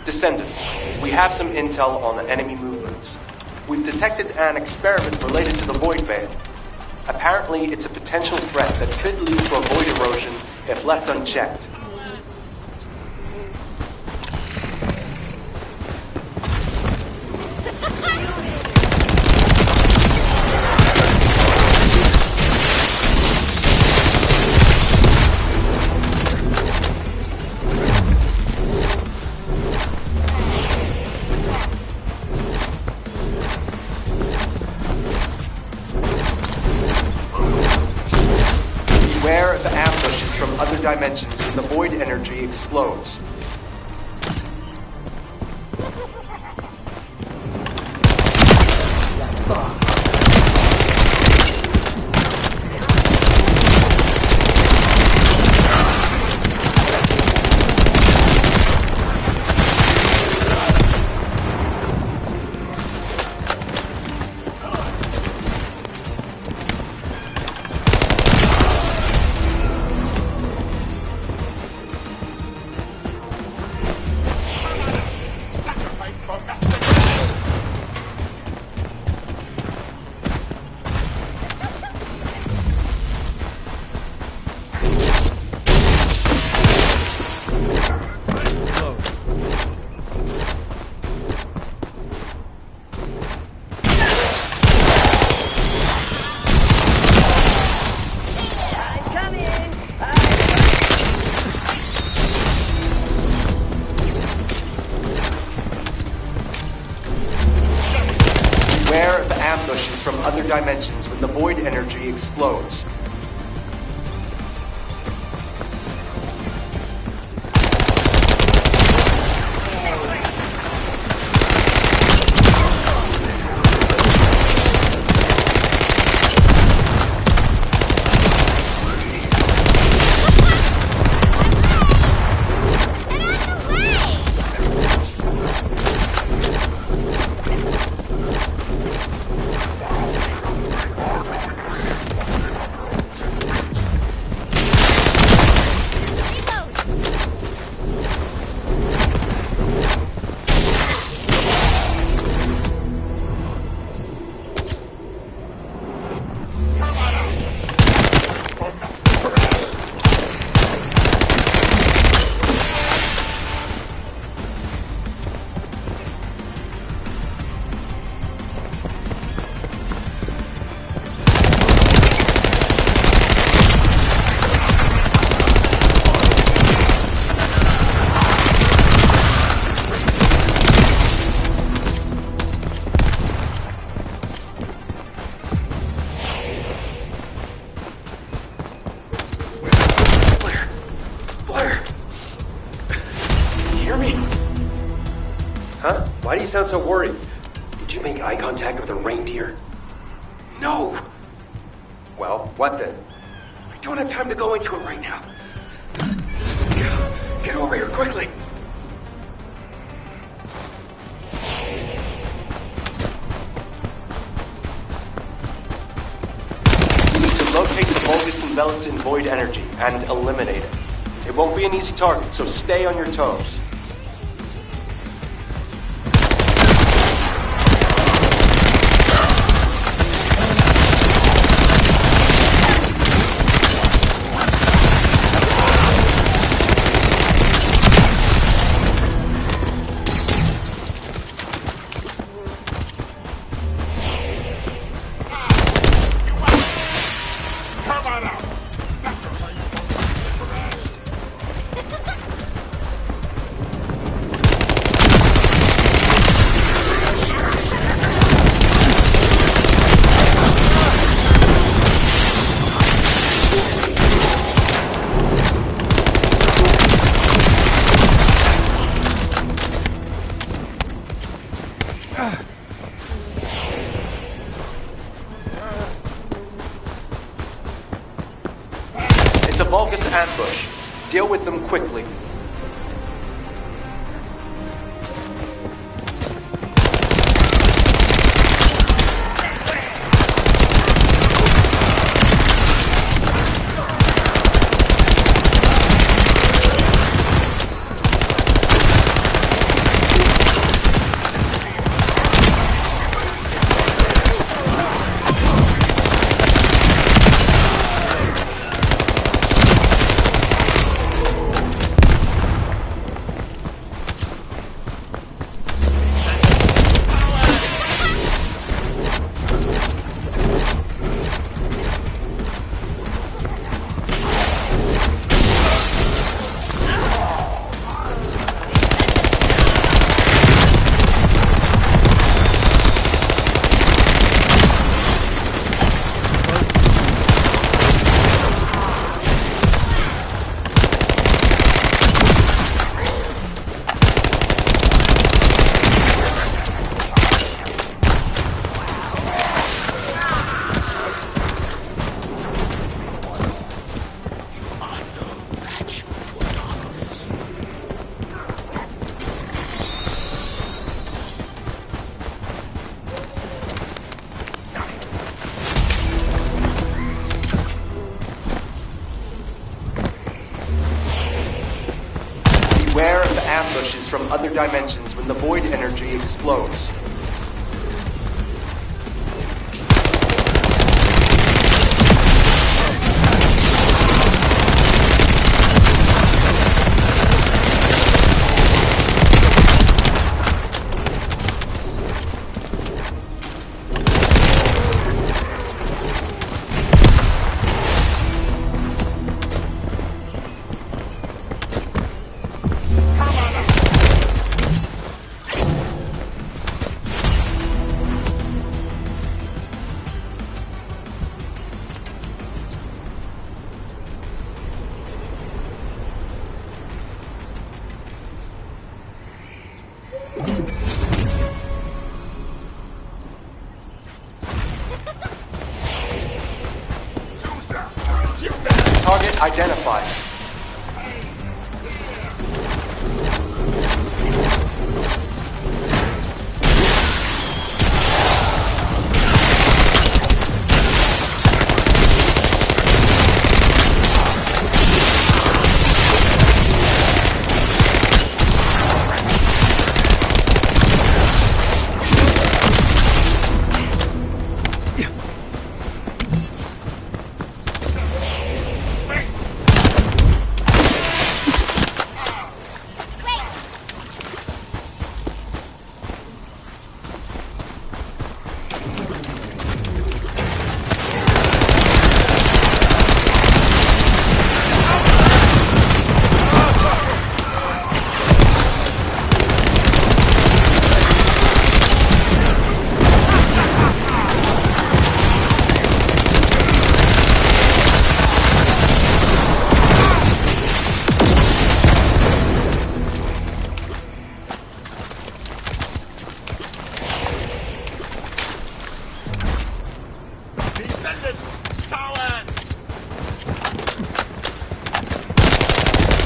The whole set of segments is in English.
Descendant, we have some intel on enemy movements. We've detected an experiment related to the Void Veil. Apparently, it's a potential threat that could lead to a void erosion if left unchecked. Beware of the ambushes from other dimensions when the void energy explodes. Beware of the ambushes from other dimensions when the void energy explodes. Huh? Why do you sound so worried? Did you make eye contact with a reindeer? No! Well, what then? I don't have time to go into it right now. Get over here quickly! You need to locate the Vulgus enveloped in void energy and eliminate it. It won't be an easy target, so stay on your toes. Vulgus ambush. Deal with them quickly. Beware of the ambushes from other dimensions when the void energy explodes. Target identified.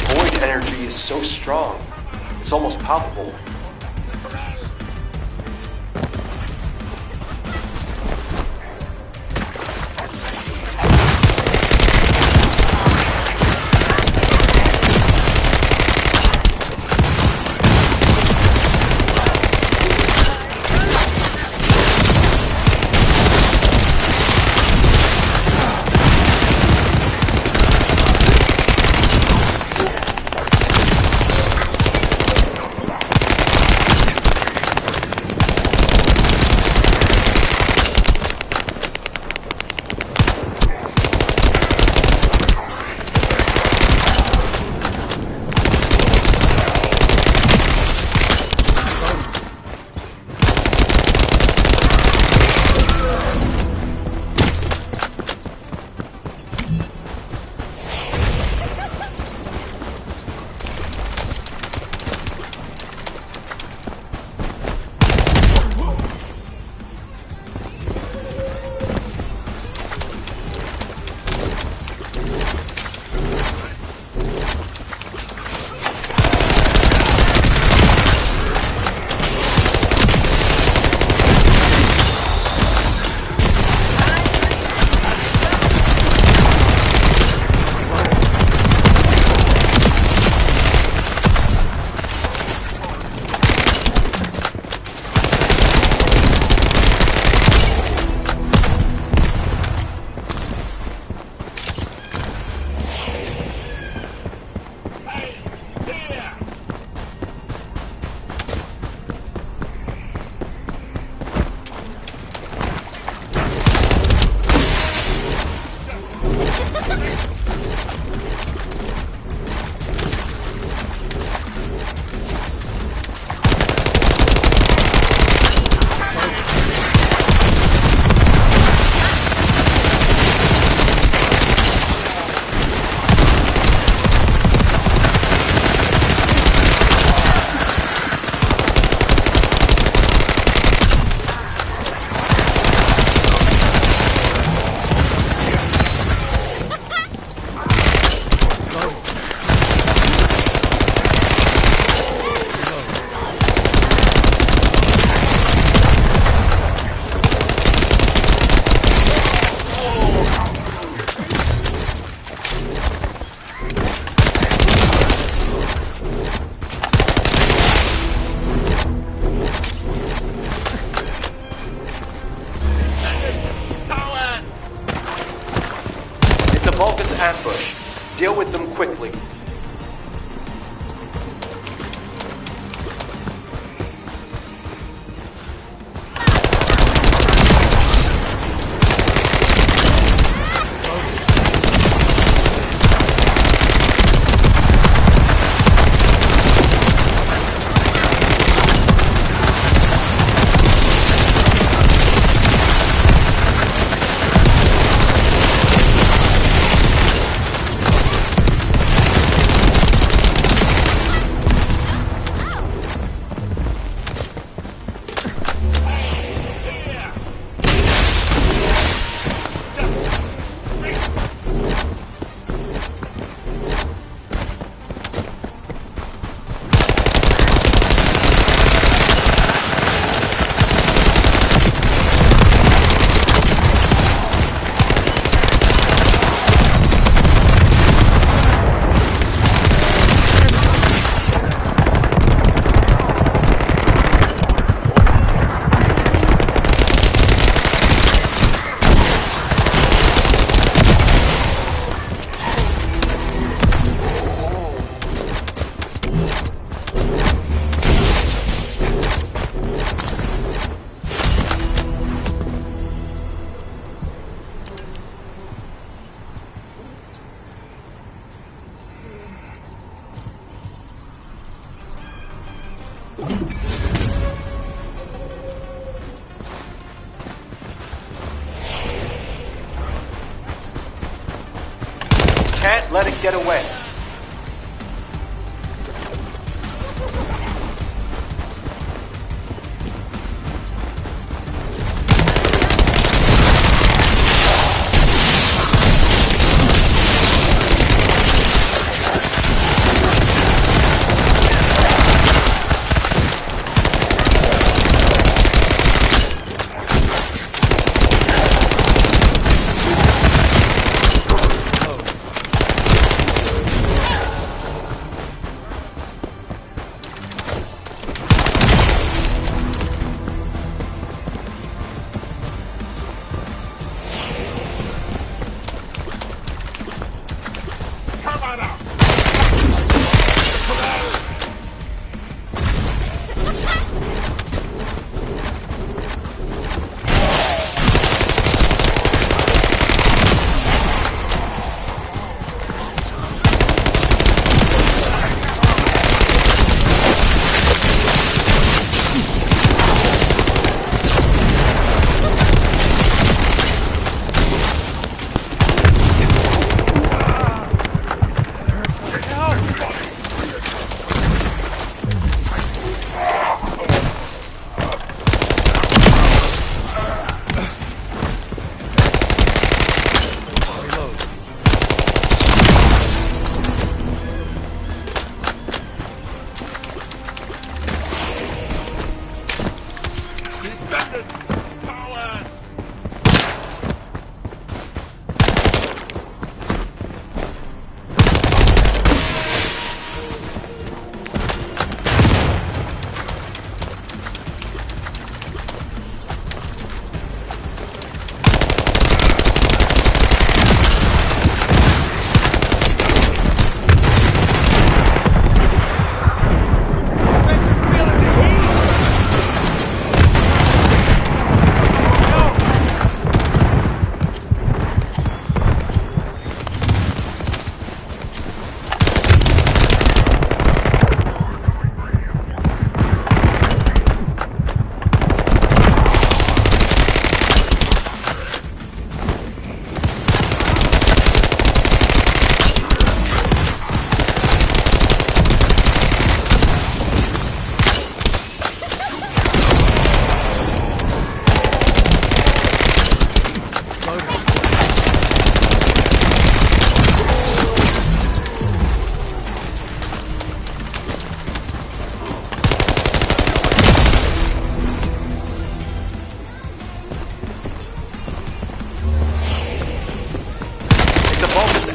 Void energy is so strong. It's almost palpable. ambush. Deal with them quickly. Can't let it get away.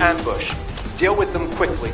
Ambush. Deal with them quickly.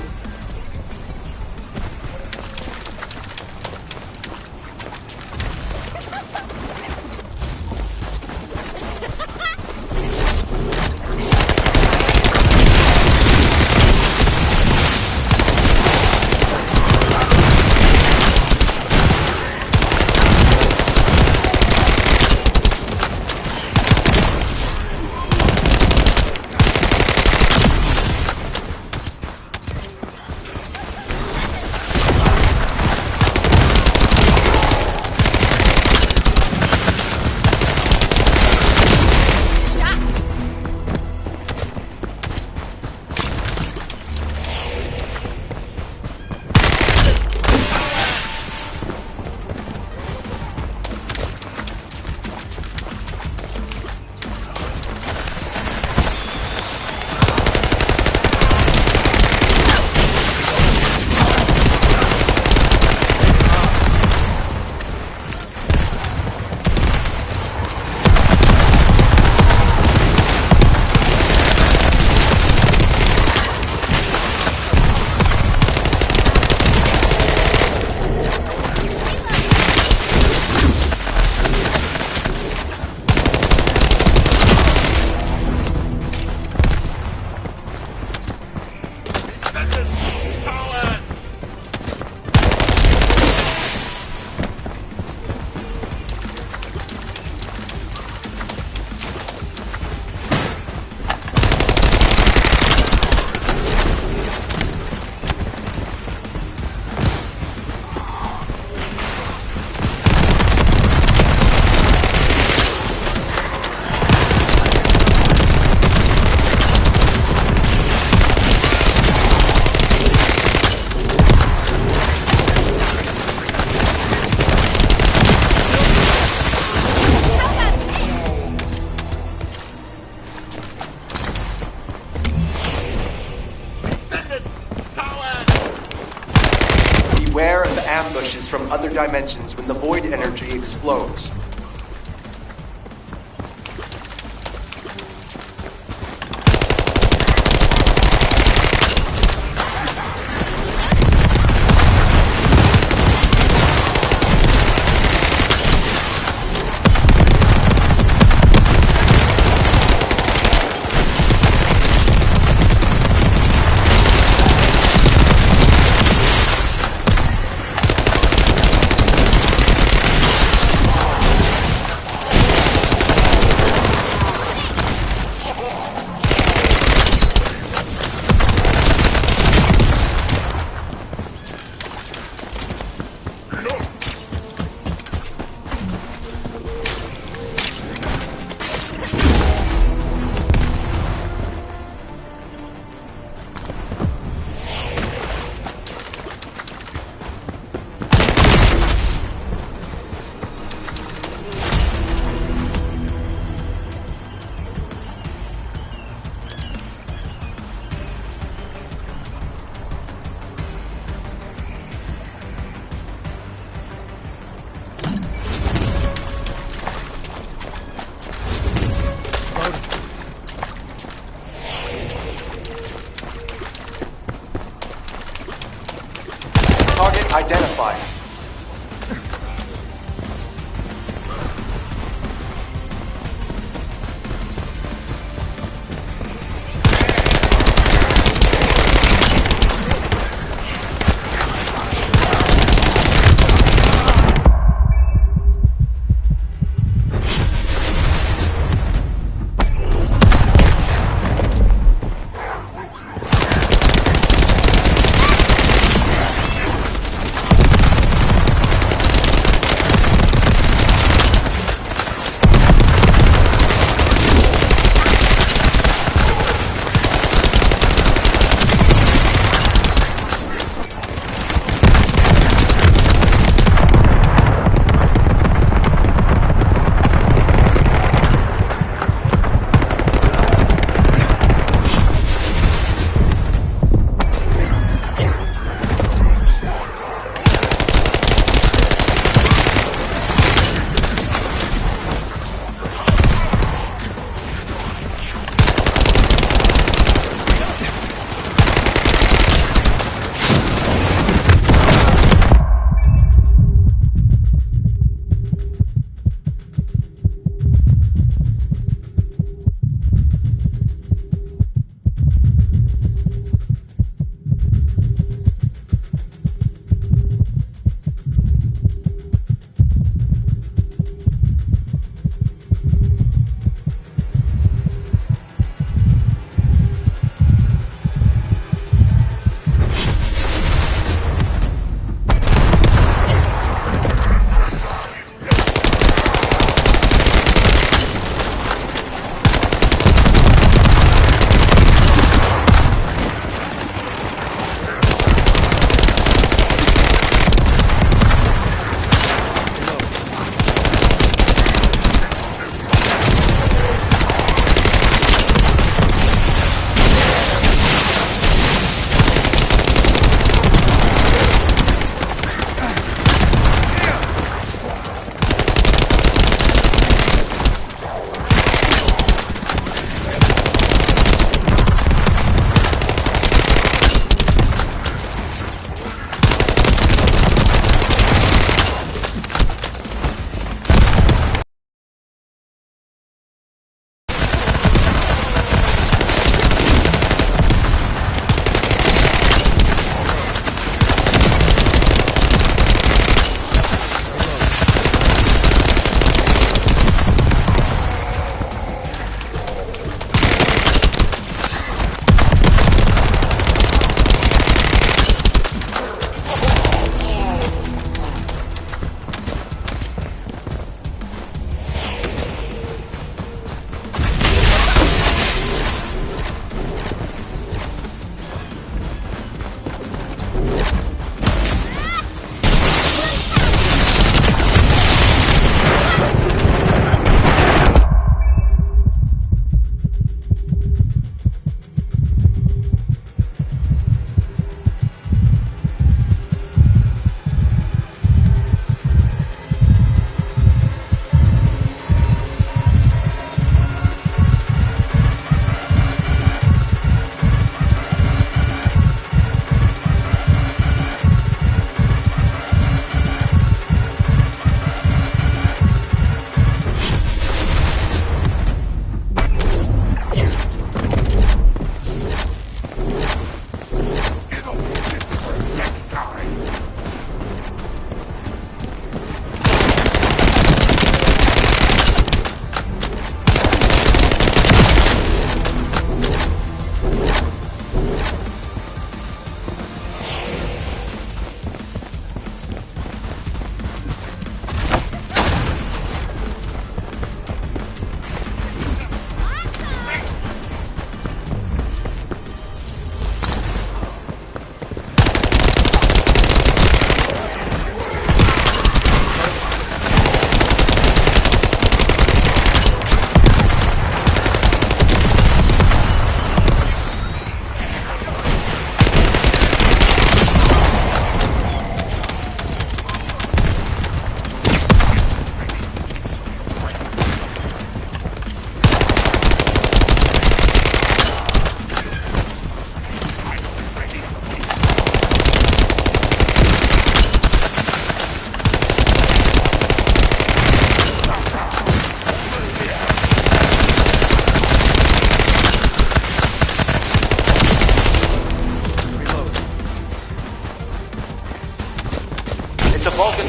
entities from other dimensions when the void energy explodes. Target identified.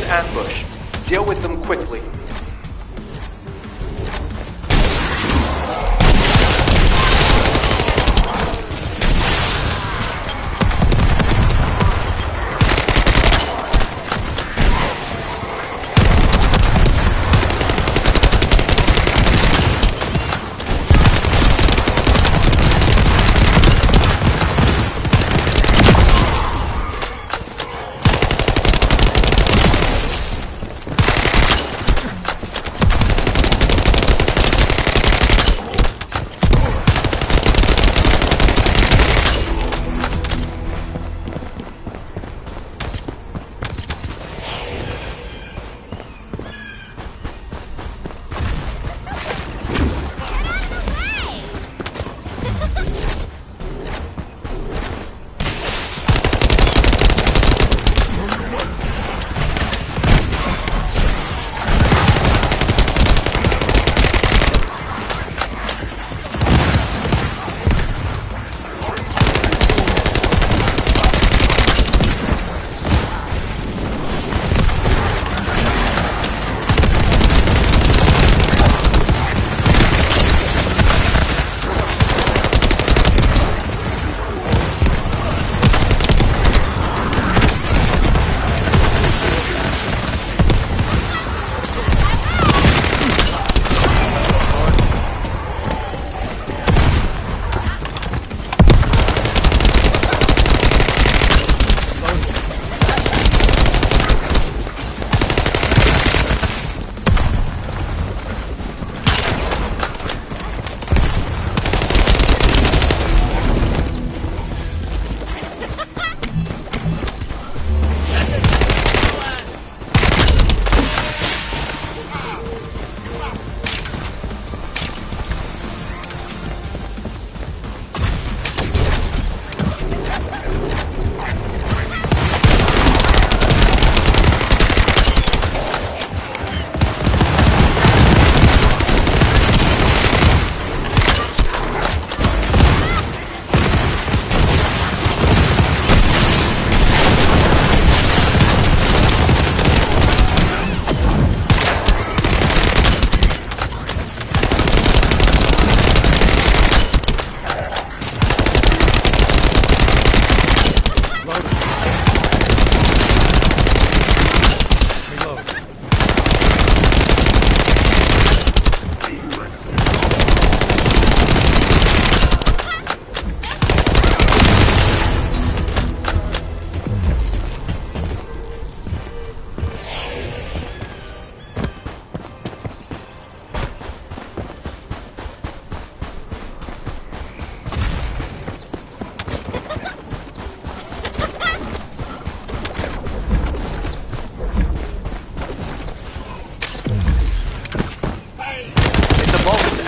ambush. Deal with them quickly.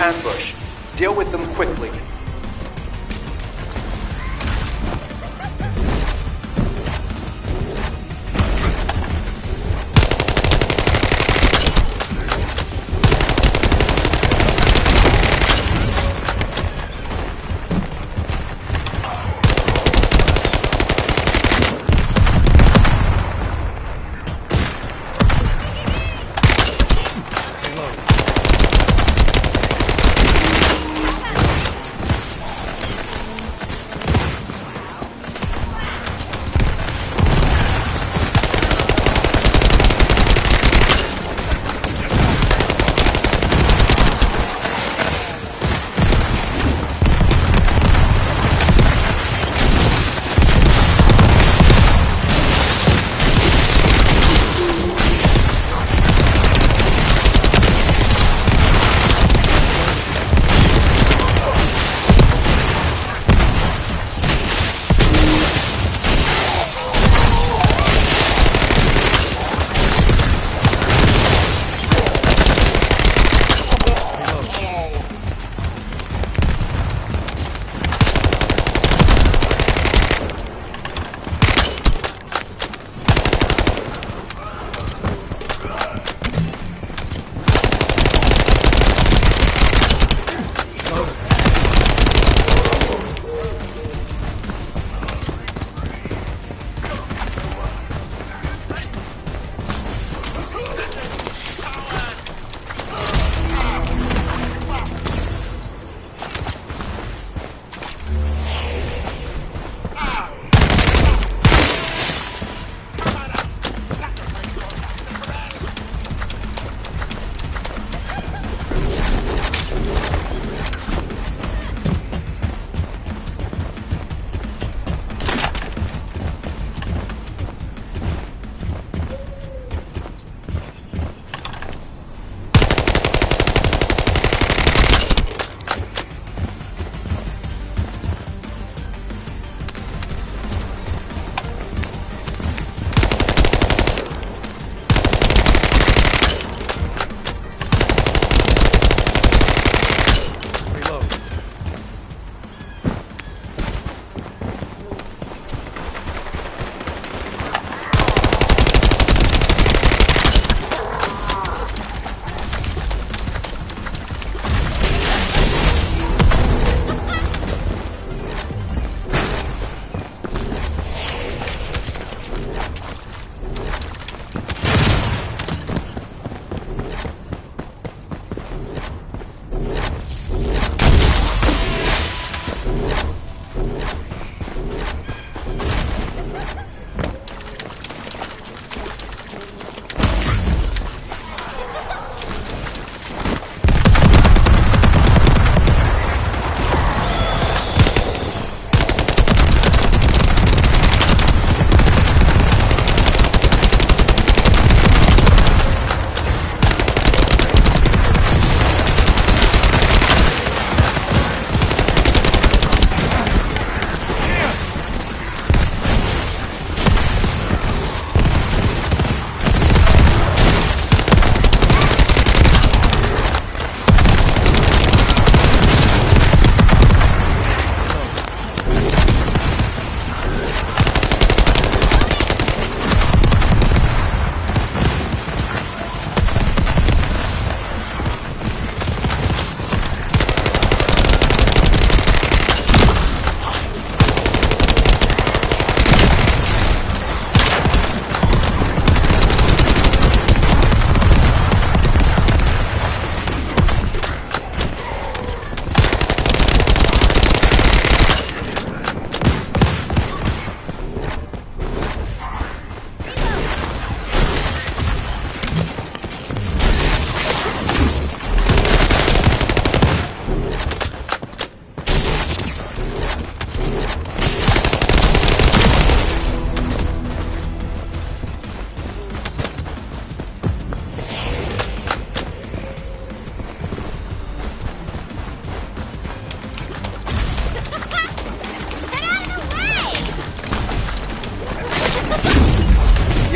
Ambush. Deal with them quickly.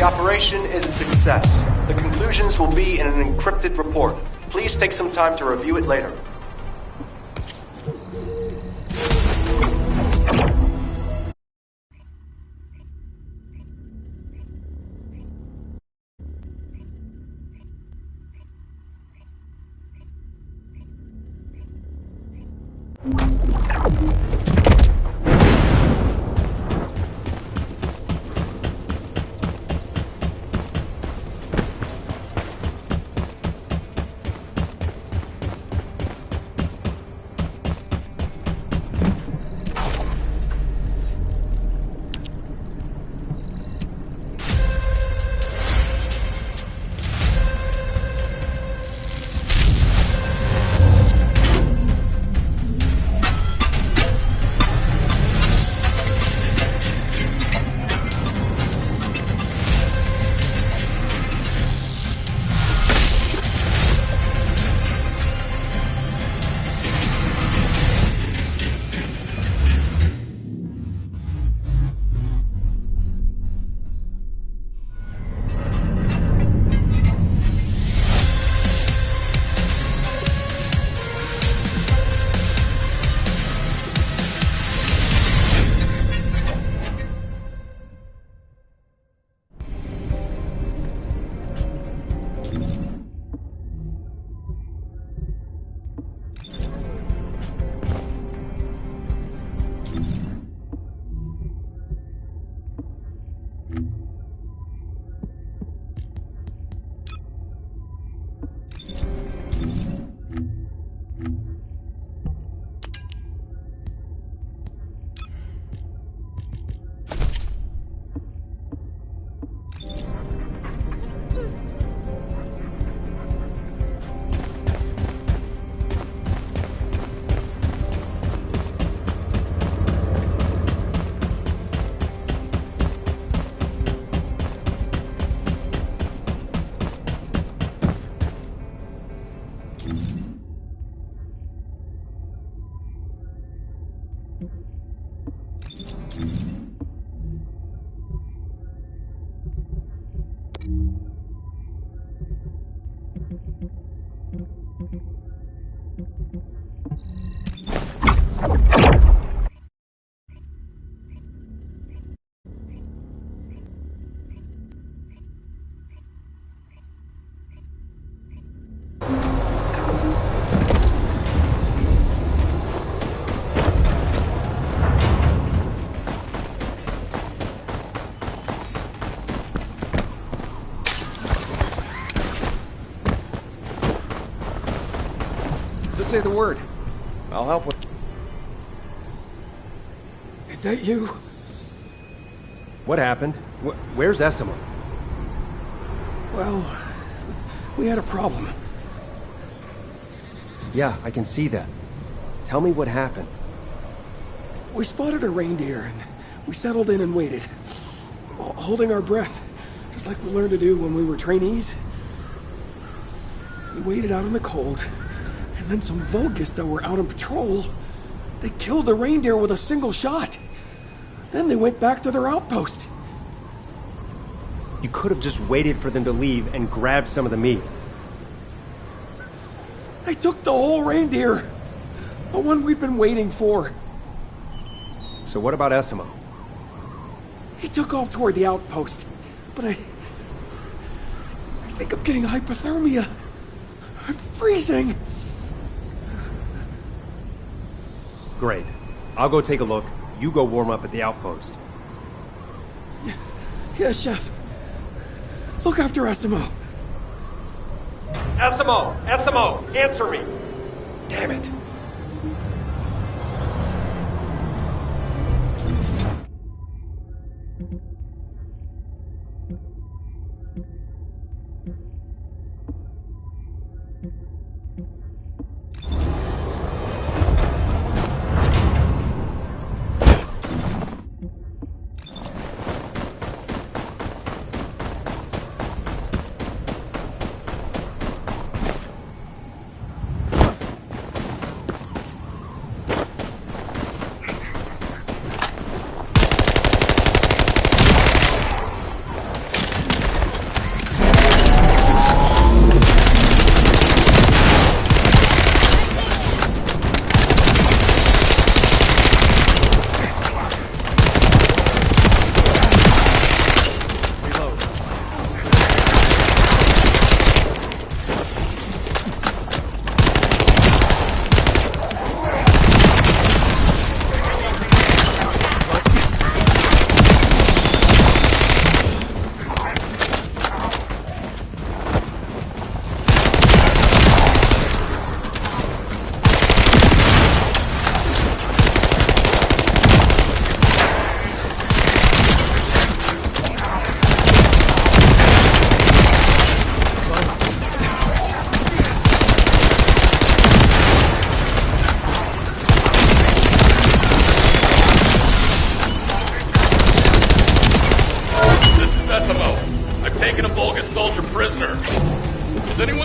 operation is a success. The conclusions will be in an encrypted report. Please take some time to review it later. Just say the word. I'll help with... Is that you? What happened? Where's Essimo? Well, we had a problem. Yeah, I can see that. Tell me what happened. We spotted a reindeer and we settled in and waited. Holding our breath, just like we learned to do when we were trainees. We waited out in the cold, and then some Vulgus that were out on patrol, they killed the reindeer with a single shot. Then they went back to their outpost. You could have just waited for them to leave and grabbed some of the meat. They took the whole reindeer. The one we'd been waiting for. So what about Essimo? He took off toward the outpost, but I think I'm getting hypothermia. I'm freezing. Great. I'll go take a look. You go warm up at the outpost. Yes, Chef. Look after Essimo. Essimo! Essimo! Answer me! Damn it.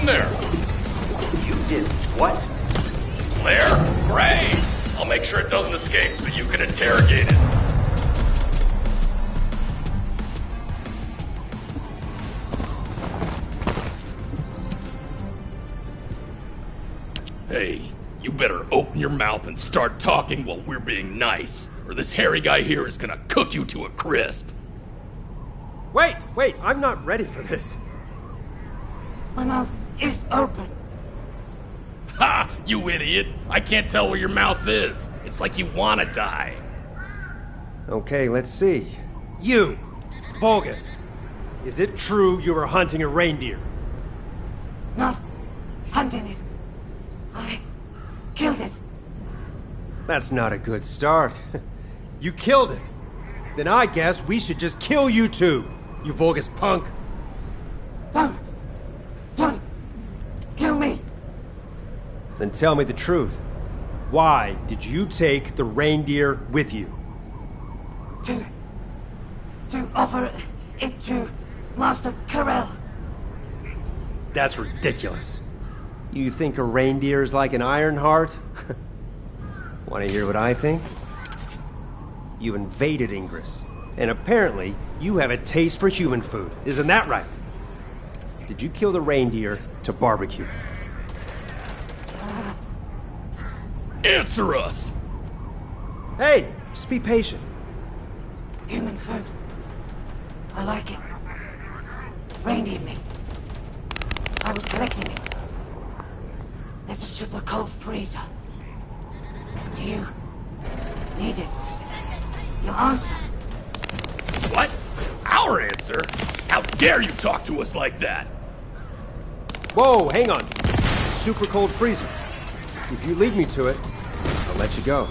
doing there? You did what? Blair? Great! I'll make sure it doesn't escape so you can interrogate it. Hey, you better open your mouth and start talking while we're being nice, or this hairy guy here is gonna cook you to a crisp. Wait, I'm not ready for this. My mouth is open. Ha! You idiot! I can't tell where your mouth is. It's like you wanna die. Okay, let's see. You, Vulgus, is it true you were hunting a reindeer? Not hunting it. I killed it. That's not a good start. You killed it. Then I guess we should just kill you too, you Vulgus punk. Don't kill me. Then tell me the truth. Why did you take the reindeer with you? To offer it to Master Carell. That's ridiculous. You think a reindeer is like an iron heart? Want to hear what I think? You invaded Ingress, and apparently you have a taste for human food. Isn't that right? Did you kill the reindeer to barbecue? Answer us! Hey, just be patient. Human food. I like it. Reindeer meat. I was collecting it. There's a super cold freezer. Do you need it? Your answer. What? Our answer? How dare you talk to us like that? Whoa, hang on. Super cold freezer. If you lead me to it, I'll let you go.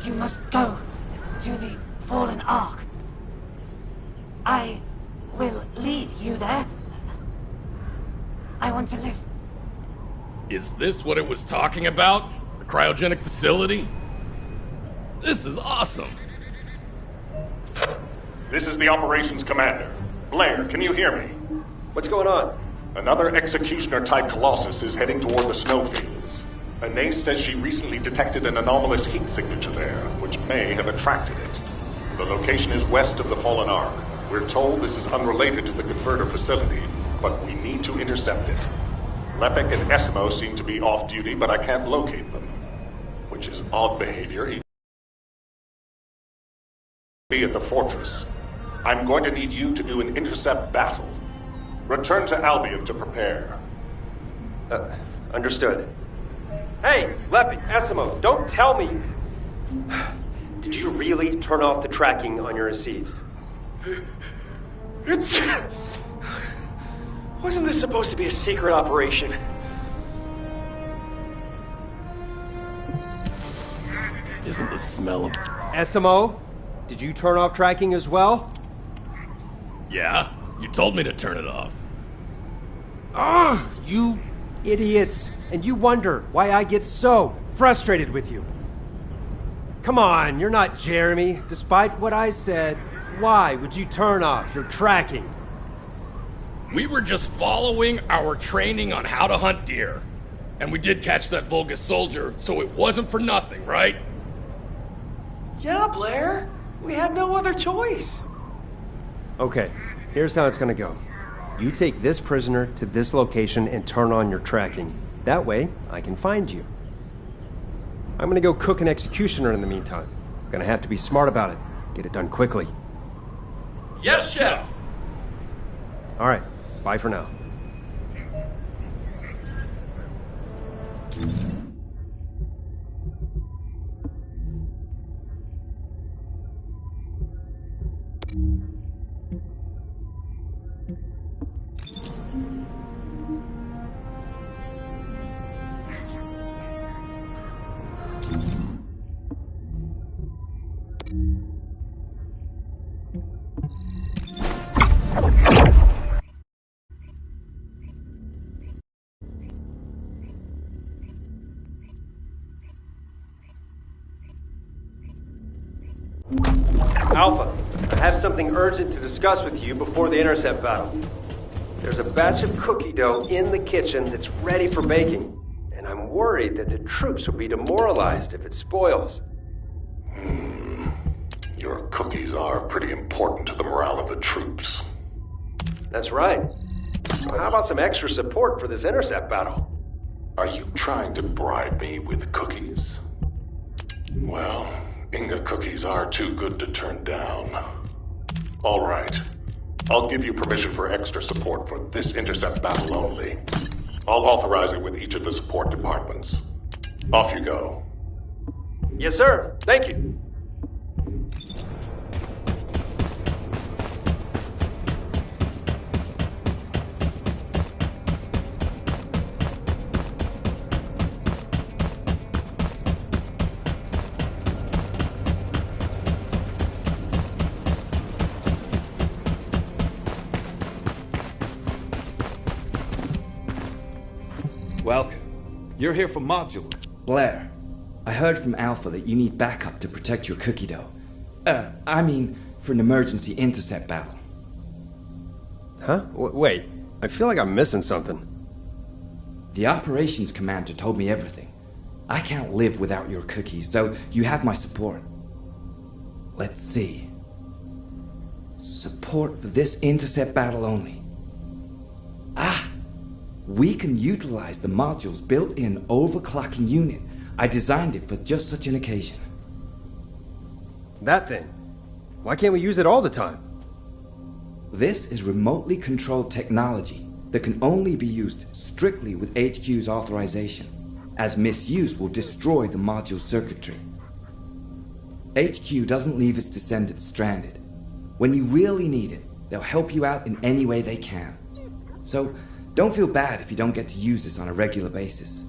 You must go to the Fallen Ark. I will lead you there. I want to live. Is this what it was talking about? The cryogenic facility? This is awesome. This is the operations commander. Blair, can you hear me? What's going on? Another executioner-type colossus is heading toward the snowfields. Anais says she recently detected an anomalous heat signature there, which may have attracted it. The location is west of the Fallen Ark. We're told this is unrelated to the converter facility, but we need to intercept it. Lepek and Essimo seem to be off-duty, but I can't locate them. Which is odd behavior. He'd be at the fortress. I'm going to need you to do an intercept battle. Return to Albion to prepare. Understood. Hey, Lepek, Essimo, don't tell me! Did you really turn off the tracking on your receives? Wasn't this supposed to be a secret operation? Isn't the smell of... Essimo, did you turn off tracking as well? Yeah? You told me to turn it off. Ugh, you idiots. And you wonder why I get so frustrated with you. Come on, you're not Jeremy. Despite what I said, why would you turn off your tracking? We were just following our training on how to hunt deer. And we did catch that Vulgus soldier, so it wasn't for nothing, right? Yeah, Blair. We had no other choice. Okay, here's how it's gonna go. You take this prisoner to this location and turn on your tracking. That way, I can find you. I'm gonna go cook an executioner in the meantime. Gonna have to be smart about it. Get it done quickly. Yes, Chef! Alright, bye for now. Alpha, I have something urgent to discuss with you before the intercept battle. There's a batch of cookie dough in the kitchen that's ready for baking, and I'm worried that the troops will be demoralized if it spoils. Your cookies are pretty important to the morale of the troops. That's right. Well, how about some extra support for this intercept battle? Are you trying to bribe me with cookies? Well, Inga cookies are too good to turn down. All right. I'll give you permission for extra support for this intercept battle only. I'll authorize it with each of the support departments. Off you go. Yes, sir. Thank you. Welcome. You're here for Modular. Blair, I heard from Alpha that you need backup to protect your cookie dough. I mean, for an emergency intercept battle. Huh? Wait, I feel like I'm missing something. The operations commander told me everything. I can't live without your cookies, so you have my support. Let's see. Support for this intercept battle only. We can utilize the module's built-in overclocking unit. I designed it for just such an occasion. That thing. Why can't we use it all the time? This is remotely controlled technology that can only be used strictly with HQ's authorization, as misuse will destroy the module's circuitry. HQ doesn't leave its descendants stranded. When you really need it, they'll help you out in any way they can. So, don't feel bad if you don't get to use this on a regular basis.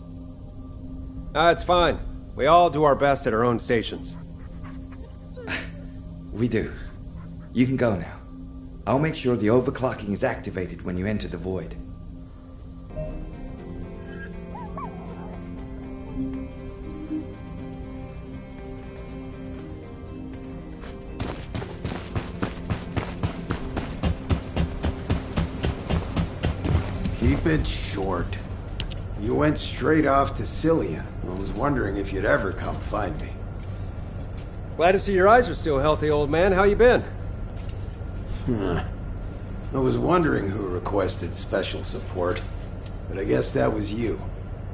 It's fine. We all do our best at our own stations. We do. You can go now. I'll make sure the overclocking is activated when you enter the void. Keep it short. You went straight off to Cillian. I was wondering if you'd ever come find me. Glad to see your eyes are still healthy, old man. How you been? I was wondering who requested special support, but I guess that was you.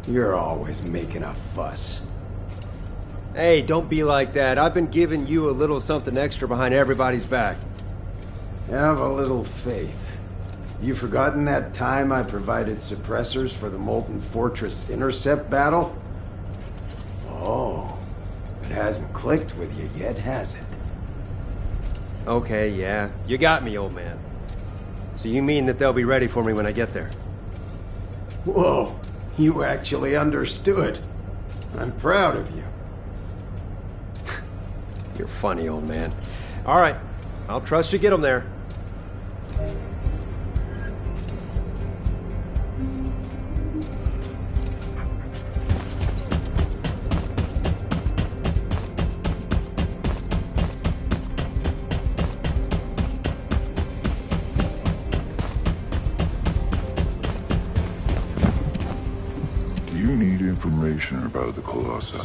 You're always making a fuss. Hey, don't be like that. I've been giving you a little something extra behind everybody's back. Have a little faith. You forgotten that time I provided suppressors for the Molten Fortress intercept battle? Oh, it hasn't clicked with you yet, has it? Okay, yeah. You got me, old man. So you mean that they'll be ready for me when I get there? Whoa, you actually understood. I'm proud of you. You're funny, old man. All right, I'll trust you get them there. You need information about the Colossi.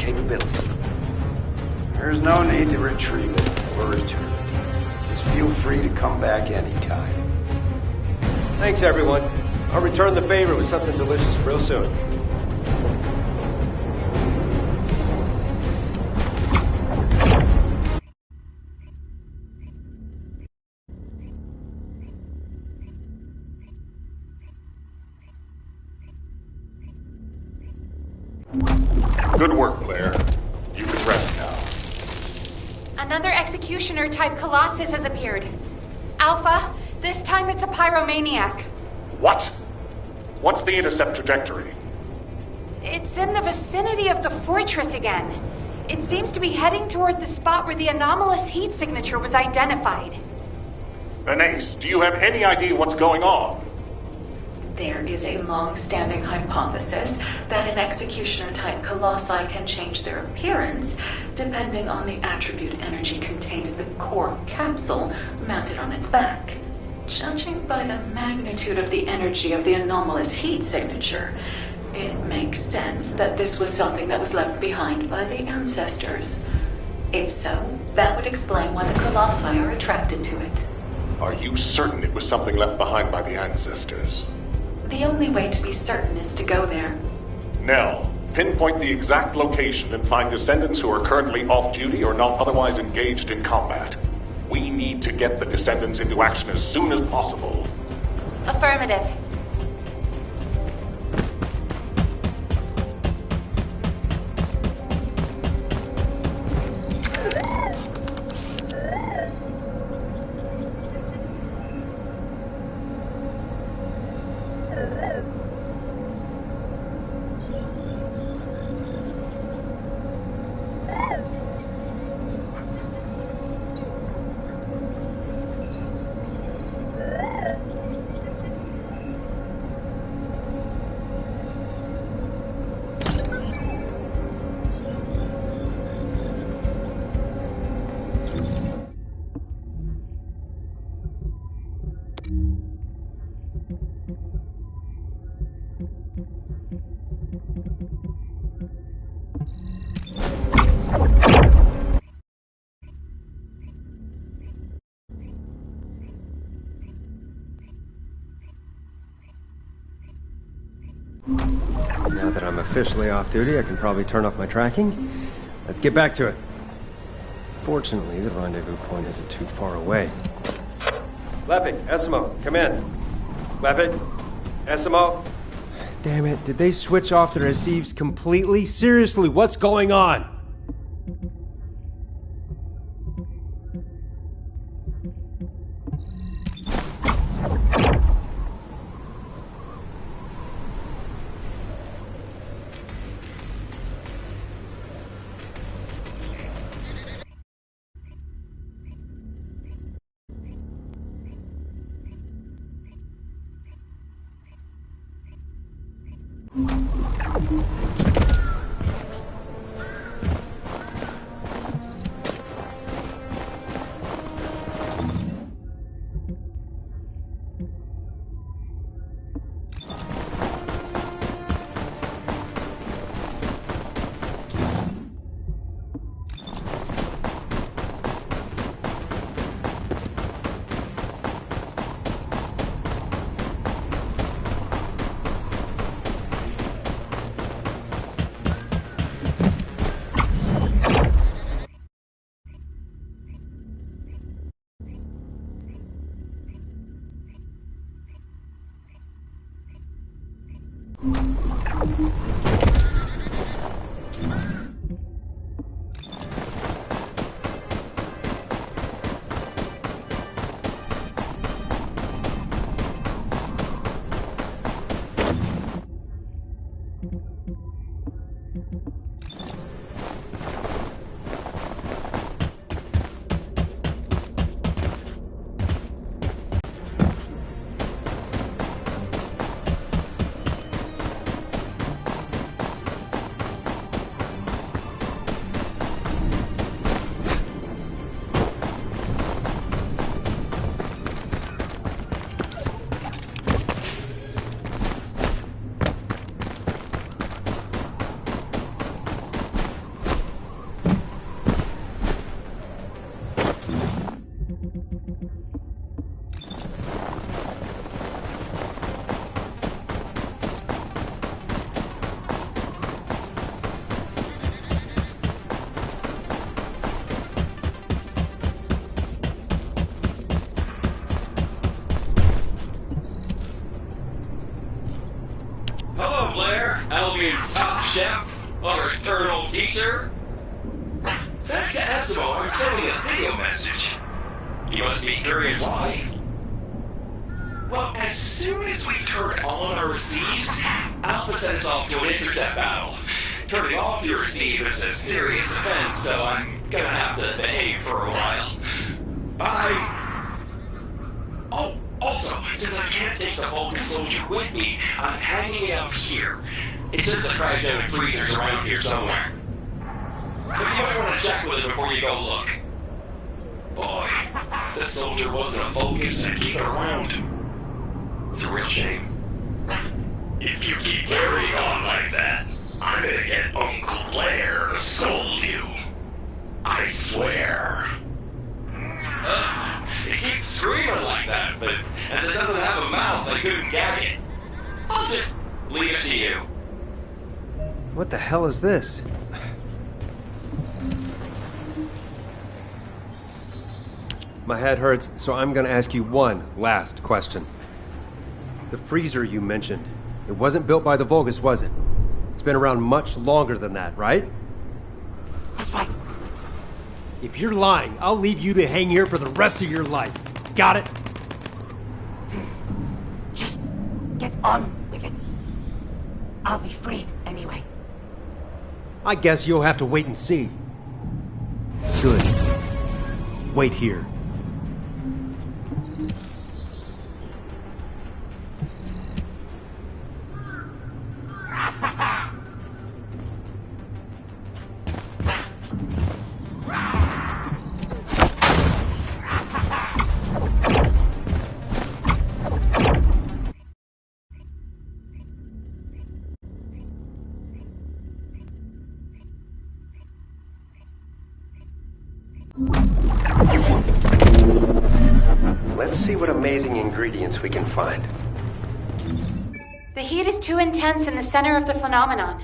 capability. There's no need to retrieve it or return it. Just feel free to come back anytime. Thanks, everyone. I'll return the favor with something delicious real soon. Good work, Blair. You can rest now. Another executioner-type Colossus has appeared. Alpha, this time it's a pyromaniac. What? What's the intercept trajectory? It's in the vicinity of the fortress again. It seems to be heading toward the spot where the anomalous heat signature was identified. Anais, do you have any idea what's going on? There is a long-standing hypothesis that an executioner-type colossi can change their appearance depending on the attribute energy contained in the core capsule mounted on its back. Judging by the magnitude of the energy of the anomalous heat signature, it makes sense that this was something that was left behind by the ancestors. If so, that would explain why the colossi are attracted to it. Are you certain it was something left behind by the ancestors? The only way to be certain is to go there. Nell, pinpoint the exact location and find descendants who are currently off-duty or not otherwise engaged in combat. We need to get the descendants into action as soon as possible. Affirmative. Now that I'm officially off duty, I can probably turn off my tracking. Let's get back to it. Fortunately, the rendezvous point isn't too far away. Lepic, Esimo, come in. Lepic, Esimo. Damn it, did they switch off the receives completely? Seriously, what's going on? chef or eternal teacher? That's to Eskimo. I'm sending a video message. You must be curious why. Well, as soon as we turn on our receives, Alpha sent us off to an intercept battle. Turning off your receive is a serious offense, so I'm gonna have to behave for a while. Bye. Oh, also, since I can't take the Vulcan soldier with me, I'm hanging out here. It's just the cryogenic freezers around here somewhere. But you might want to check with it before you go look. Boy, this soldier wasn't a Vulcan, I'd keep it around. It's a real shame. If you keep carrying on like that, I'm gonna get Uncle Blair to scold you. I swear. It keeps screaming like that, but as it doesn't have a mouth, I couldn't gag it. I'll just leave it to you. What the hell is this? My head hurts, so I'm gonna ask you one last question. The freezer you mentioned, it wasn't built by the Vulgus, was it? It's been around much longer than that, right? That's right. If you're lying, I'll leave you to hang here for the rest of your life. Got it? Just get on with it. I'll be freed anyway. I guess you'll have to wait and see. Good. Wait here. Let's see what amazing ingredients we can find. The heat is too intense in the center of the phenomenon.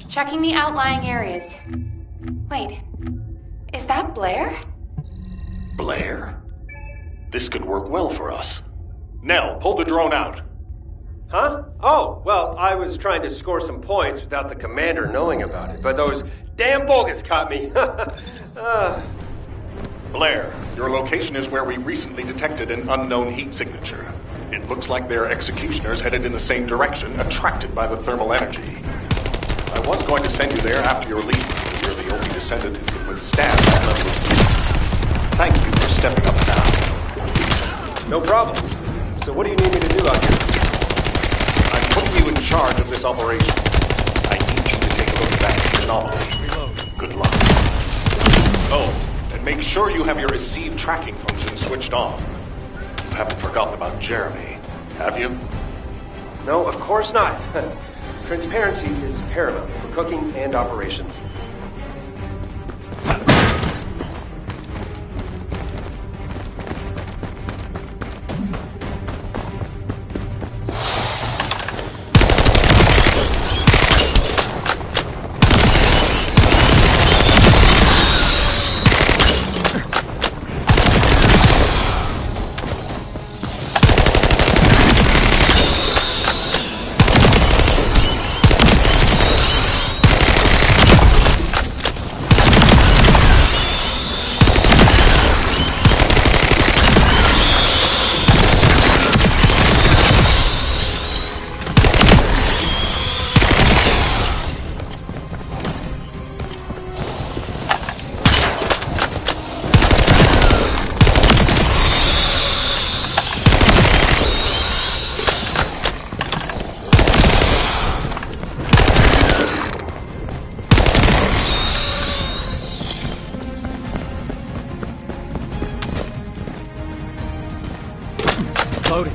Checking the outlying areas. Wait, is that Blair? Blair? This could work well for us. Nell, pull the drone out. Huh? Oh, well, I was trying to score some points without the commander knowing about it, but those damn Vulgus caught me. Blair, your location is where we recently detected an unknown heat signature. It looks like their executioners headed in the same direction, attracted by the thermal energy. I was going to send you there after your leave, but you're the only descendant who can withstand that level of heat. Thank you for stepping up now. No problem. So what do you need me to do out here? I'm putting you in charge of this operation. I need you to take a look at that anomaly. Reload. Good luck. Oh, and make sure you have your receive tracking function switched on. You haven't forgotten about Jeremy, have you? No, of course not. Transparency is paramount for cooking and operations. Loading.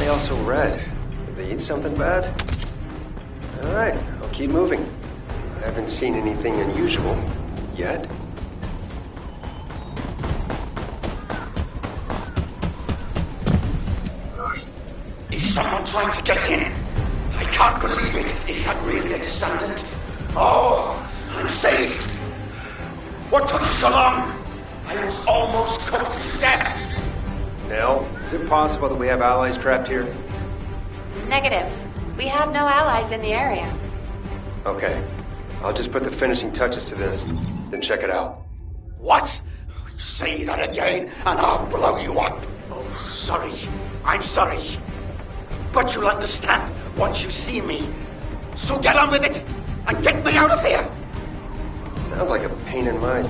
they all so red? Did they eat something bad? Alright, I'll keep moving. I haven't seen anything unusual yet. Is someone trying to get in? I can't believe it. Is that really a descendant? Oh, I'm saved. What took you so long? I was almost cooked to death. Nell, is it possible that we have allies trapped here? Negative. We have no allies in the area. Okay. I'll just put the finishing touches to this, then check it out. What? Say that again, and I'll blow you up. Oh, sorry. I'm sorry. But you'll understand once you see me. So get on with it, and get me out of here. Sounds like a pain in my...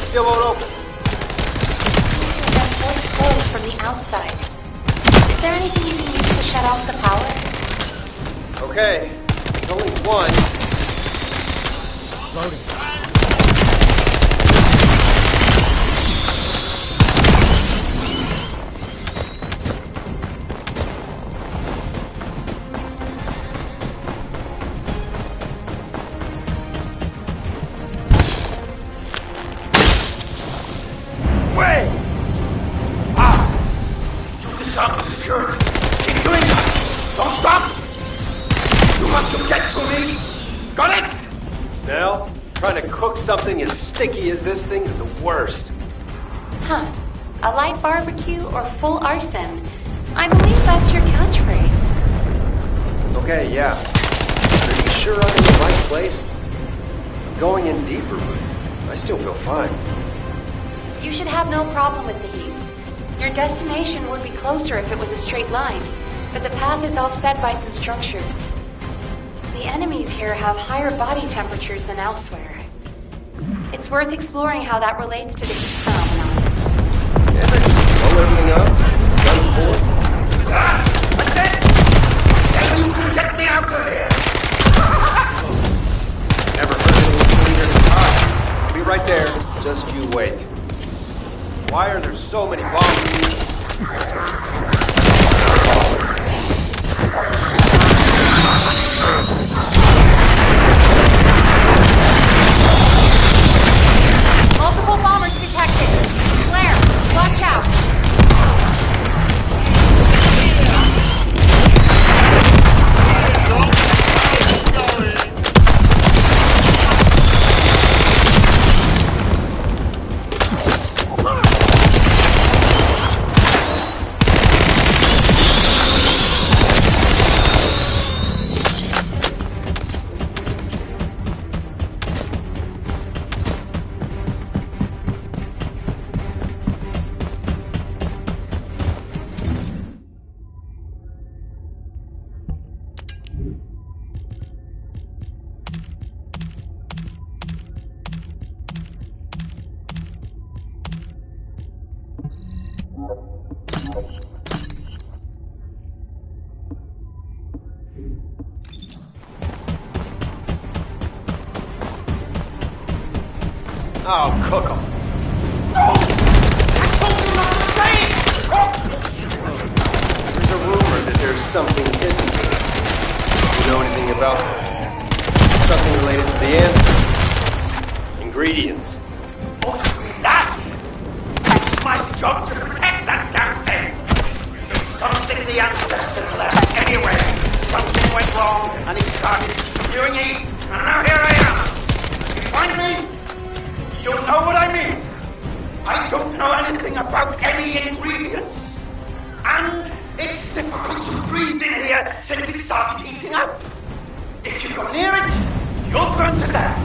Still won't open. That force closed from the outside. Is there anything you can use to shut off the power? Okay, there's only one. Loading. Something as sticky as this thing is the worst. Huh. A light barbecue or full arson? I believe that's your catchphrase. Okay, yeah. Are you sure I'm in the right place? I'm going in deeper, but I still feel fine. You should have no problem with the heat. Your destination would be closer if it was a straight line, but the path is offset by some structures. The enemies here have higher body temperatures than elsewhere. It's worth exploring how that relates to the heat phenomenon. Yeah, blow everything up. Done for. That's it! Then you can get me out of here! Never heard anyone cleaner than I. I'll be right there. Just you wait. Why are there so many bombs? Multiple bombers detected. Blair, watch out. Oh, cook 'em. No! I told you not to say it! There's a rumor that there's something hidden. You know anything about something related to the answer? Ingredients. Oh, you mean that? It's my job to protect that damn thing. Something the ancestors left anyway. Something went wrong, and he started spewing heat, and now here I am. You find me? You'll know what I mean. I don't know anything about any ingredients. And it's difficult to breathe in here since it started heating up. If you go near it, you'll burn to death.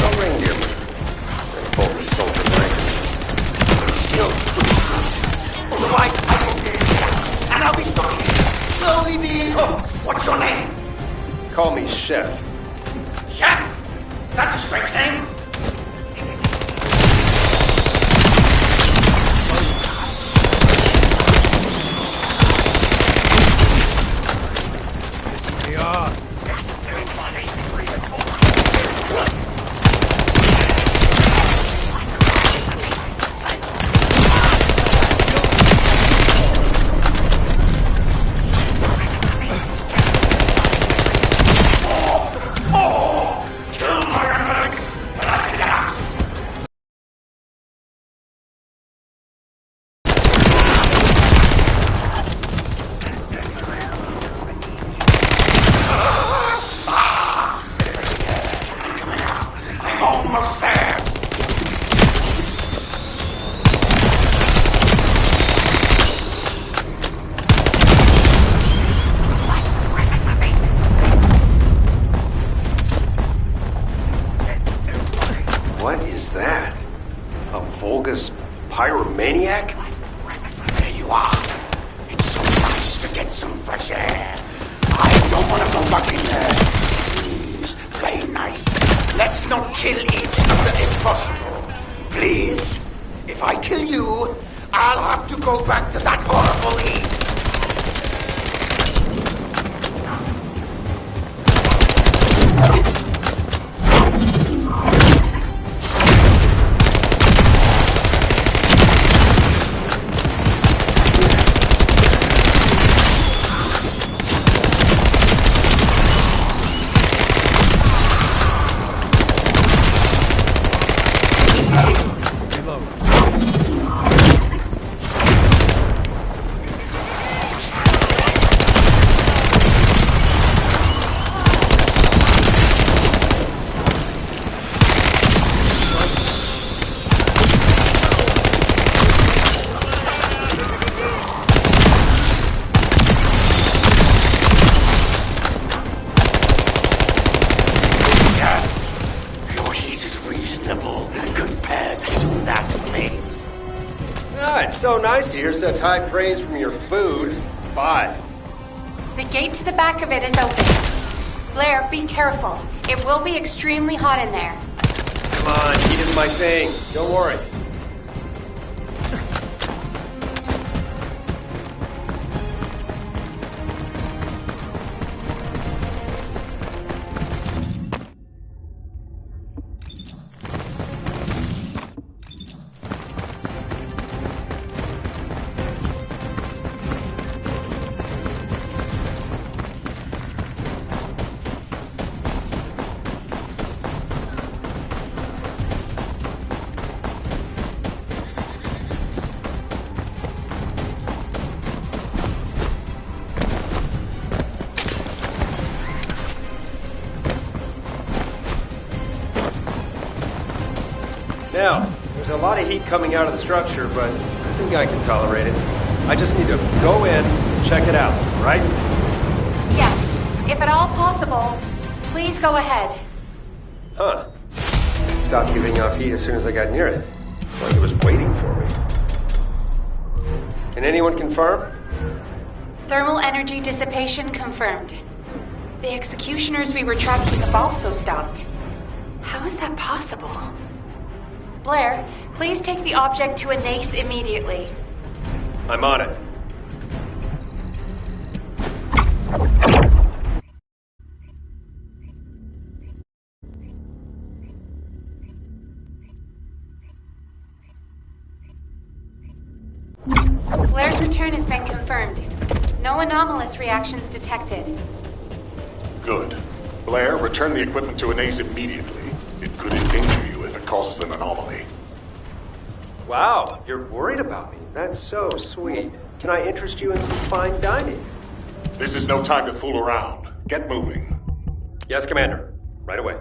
No reindeer. They pulled the soldier right. Still. Otherwise, I will get it. And I'll be stuck here, slowly being hooked. What's your name? Call me Chef. Chef? That's a strange name. What is that? A Vulgus pyromaniac? There you are. It's so nice to get some fresh air. I don't want to go back in there. Please, play nice. Let's not kill each other if possible. Please. If I kill you, I'll have to go back to that horrible heat. So nice to hear such high praise from your food. 5. The gate to the back of it is open. Blair, be careful. It will be extremely hot in there. Come on, heat is my thing. Don't worry. Now, there's a lot of heat coming out of the structure, but I think I can tolerate it. I just need to go in and check it out, right? Yes. If at all possible, please go ahead. Huh. It stopped giving off heat as soon as I got near it. Like it was waiting for me. Can anyone confirm? Thermal energy dissipation confirmed. The executioners we were tracking have also stopped. How is that possible? Blair, please take the object to a NACE immediately. I'm on it. Blair's return has been confirmed. No anomalous reactions detected. Good. Blair, return the equipment to Anase immediately. It could endanger you if it causes an anomaly. Wow, you're worried about me. That's so sweet. Can I interest you in some fine dining? This is no time to fool around. Get moving. Yes, Commander. Right away.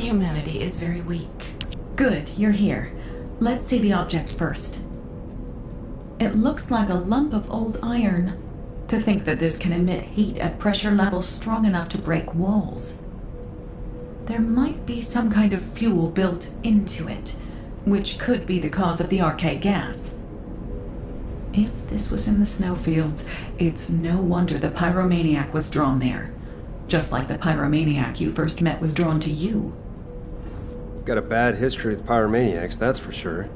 Humanity is very weak. Good, you're here. Let's see the object first. It looks like a lump of old iron. To think that this can emit heat at pressure levels strong enough to break walls. There might be some kind of fuel built into it, which could be the cause of the arcade gas. If this was in the snowfields, it's no wonder the pyromaniac was drawn there. Just like the pyromaniac you first met was drawn to you. Got a bad history with pyromaniacs, that's for sure.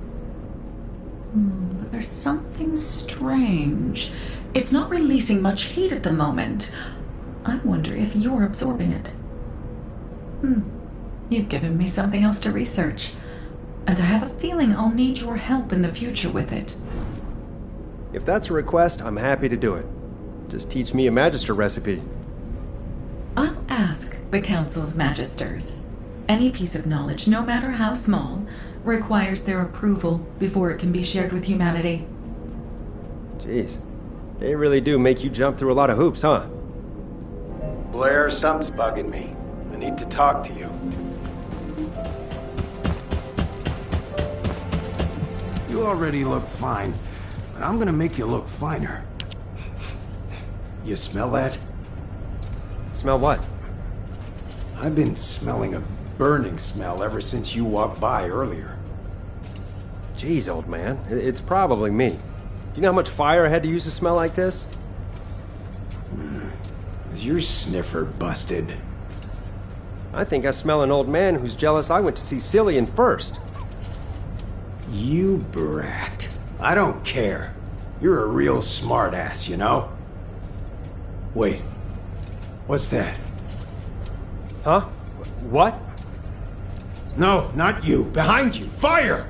But there's something strange. It's not releasing much heat at the moment. I wonder if you're absorbing it. You've given me something else to research. And I have a feeling I'll need your help in the future with it. If that's a request, I'm happy to do it. Just teach me a Magister recipe. I'll ask the Council of Magisters. Any piece of knowledge, no matter how small, requires their approval before it can be shared with humanity. Jeez. They really do make you jump through a lot of hoops, huh? Blair, something's bugging me. I need to talk to you. You already look fine, but I'm gonna make you look finer. You smell that? Smell what? I've been smelling a burning smell ever since you walked by earlier. Jeez, old man. It's probably me. Do you know how much fire I had to use to smell like this? Is your sniffer busted? I think I smell an old man who's jealous I went to see Cillian first. You brat. I don't care. You're a real smartass, you know? Wait. What's that? Huh? What? No, not you. Behind you. Fire!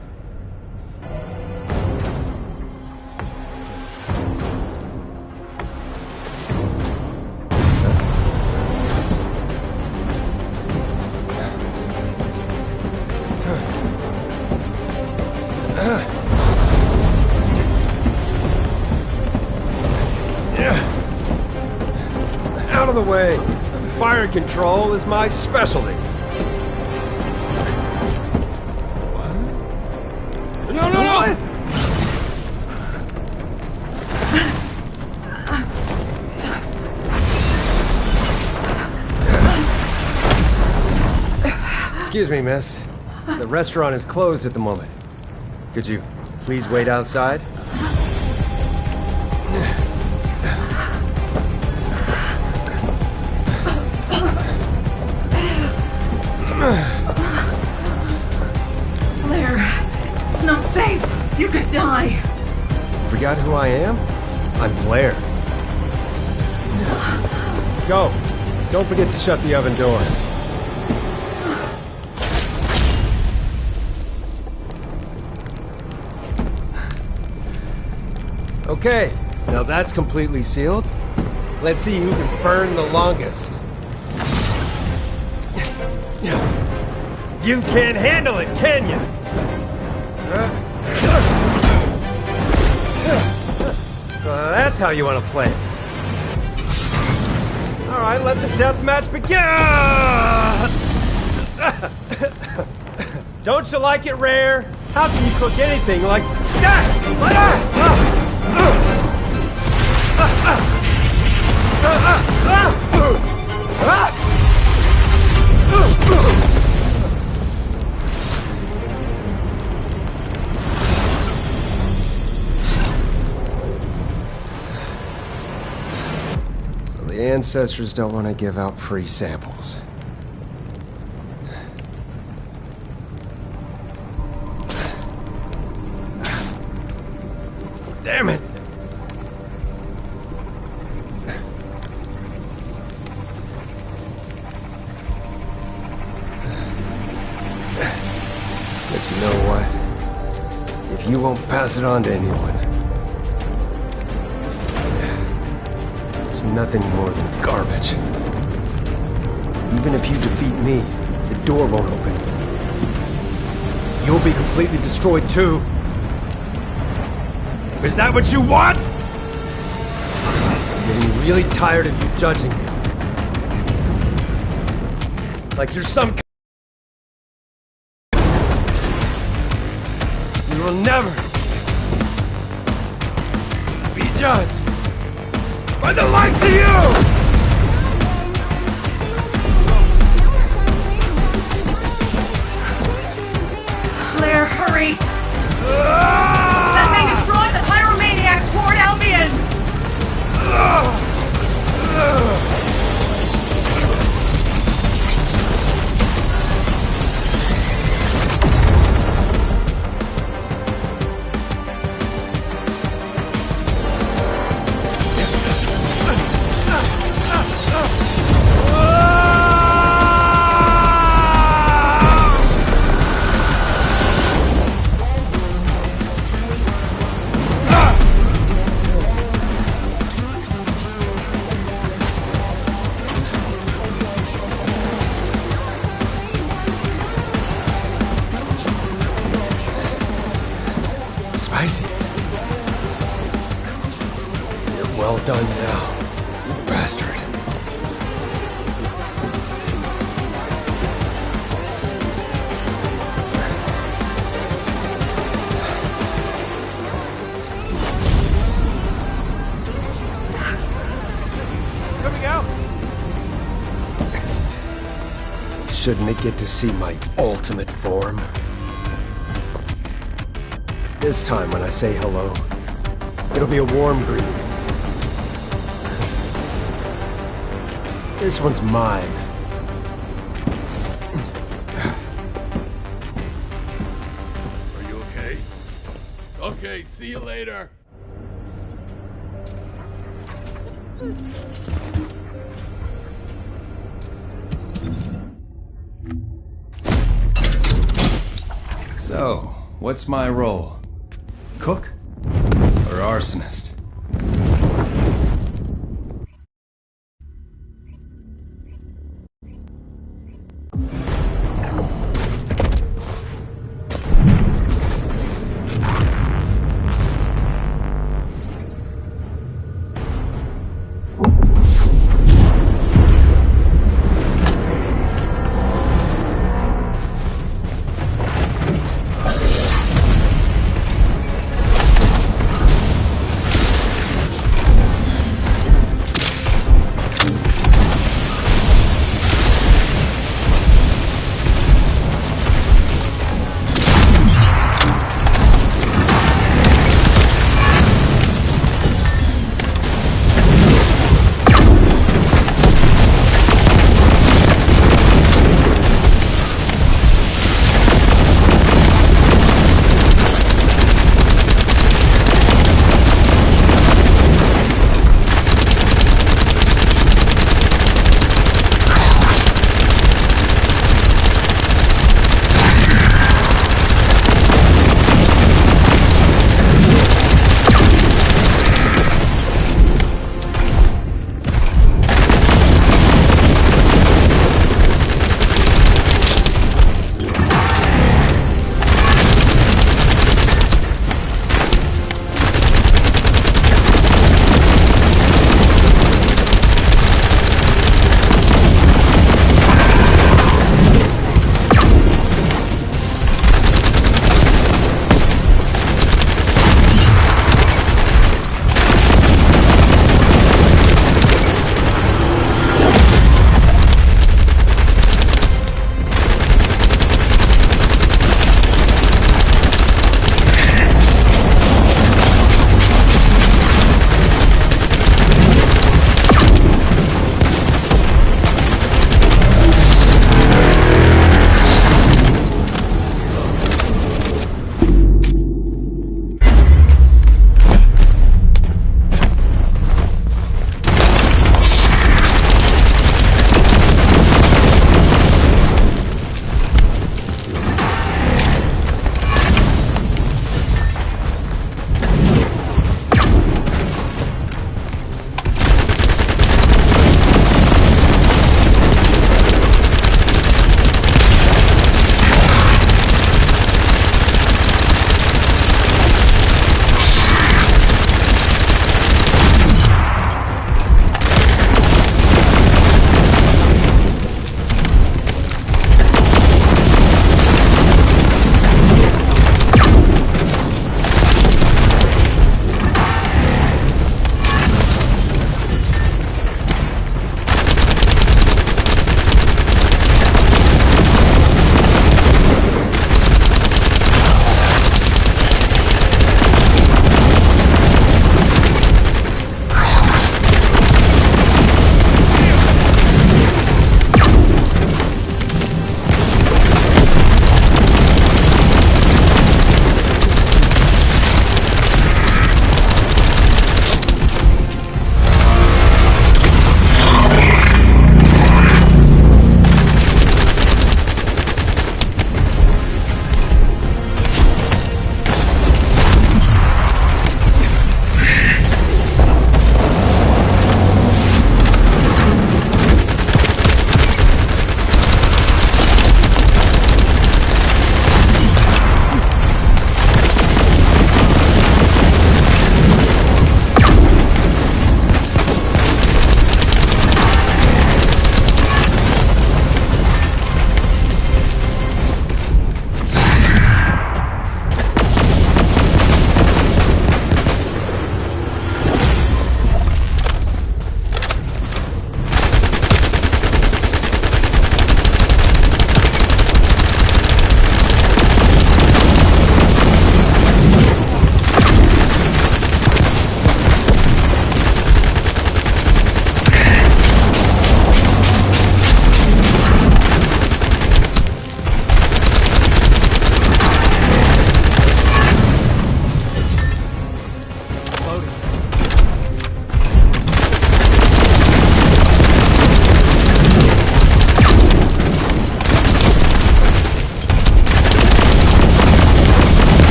Out of the way. Fire control is my specialty. No, no, no! What? Excuse me, miss. The restaurant is closed at the moment. Could you please wait outside? Blair, it's not safe. You could die. Forgot who I am? I'm Blair. Go. Don't forget to shut the oven door. Okay, now that's completely sealed. Let's see who can burn the longest. You can't handle it, can you? So that's how you want to play it. All right, let the death match begin! Don't you like it rare? How can you cook anything like that? So the ancestors don't want to give out free samples. Damn it! But you know what? If you won't pass it on to anyone, it's nothing more than garbage. Even if you defeat me, the door won't open. You'll be completely destroyed too. Is that what you want? I'm getting really tired of you judging me. Like you're some will never be judged by the likes of you! Blair, hurry! That thing is drawing the pyromaniac toward Albion! Spicy. You're well done now, you bastard. Coming out! Shouldn't it get to see my ultimate form? This time when I say hello, it'll be a warm greeting. This one's mine. Are you okay? Okay, see you later. So, what's my role? Cook? Or arsonist?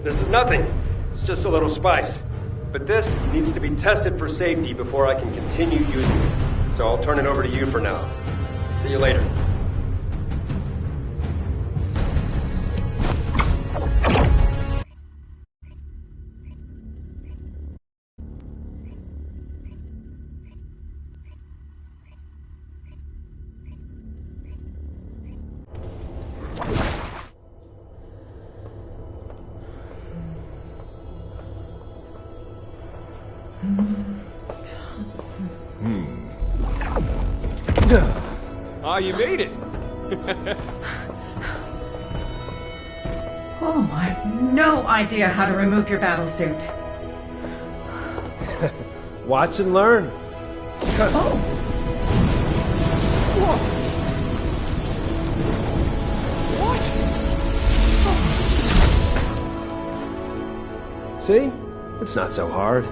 This is nothing. It's just a little spice. But this needs to be tested for safety before I can continue using it. So I'll turn it over to you for now. See you later. Ah, you made it! Oh, I've no idea how to remove your battlesuit. Watch and learn. Oh! What? See? It's not so hard.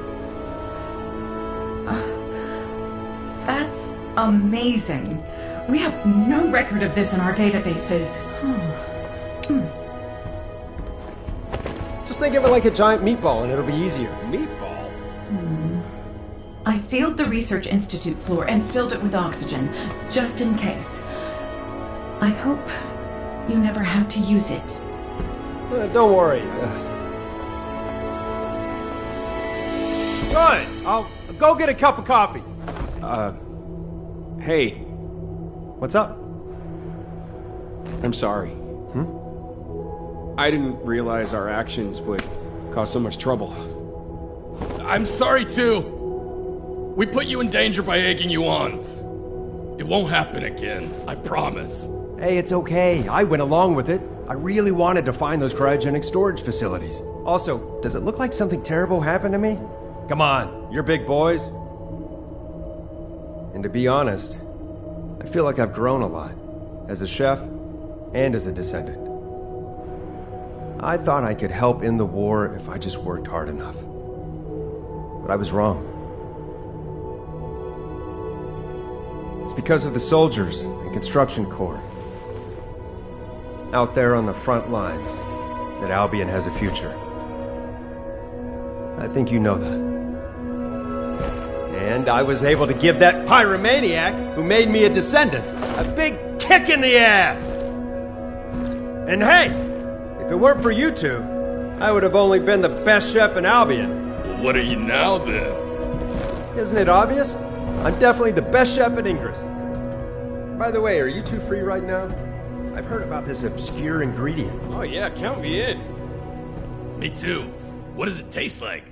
That's amazing. We have no record of this in our databases. Just think of it like a giant meatball and it'll be easier. Meatball? I sealed the Research Institute floor and filled it with oxygen, just in case. I hope you never have to use it. Don't worry. Good. I'll go get a cup of coffee. Hey. What's up? I'm sorry. I didn't realize our actions would cause so much trouble. I'm sorry too. We put you in danger by egging you on. It won't happen again, I promise. Hey, it's okay. I went along with it. I really wanted to find those cryogenic storage facilities. Also, does it look like something terrible happened to me? Come on, you're big boys. And to be honest, I feel like I've grown a lot, as a chef and as a descendant. I thought I could help end the war if I just worked hard enough. But I was wrong. It's because of the soldiers and construction corps out there on the front lines that Albion has a future. I think you know that. And I was able to give that pyromaniac who made me a descendant a big kick in the ass! And hey, if it weren't for you two, I would have only been the best chef in Albion. Well, what are you now then? Isn't it obvious? I'm definitely the best chef in Ingress. By the way, are you two free right now? I've heard about this obscure ingredient. Oh yeah, count me in. Me too. What does it taste like?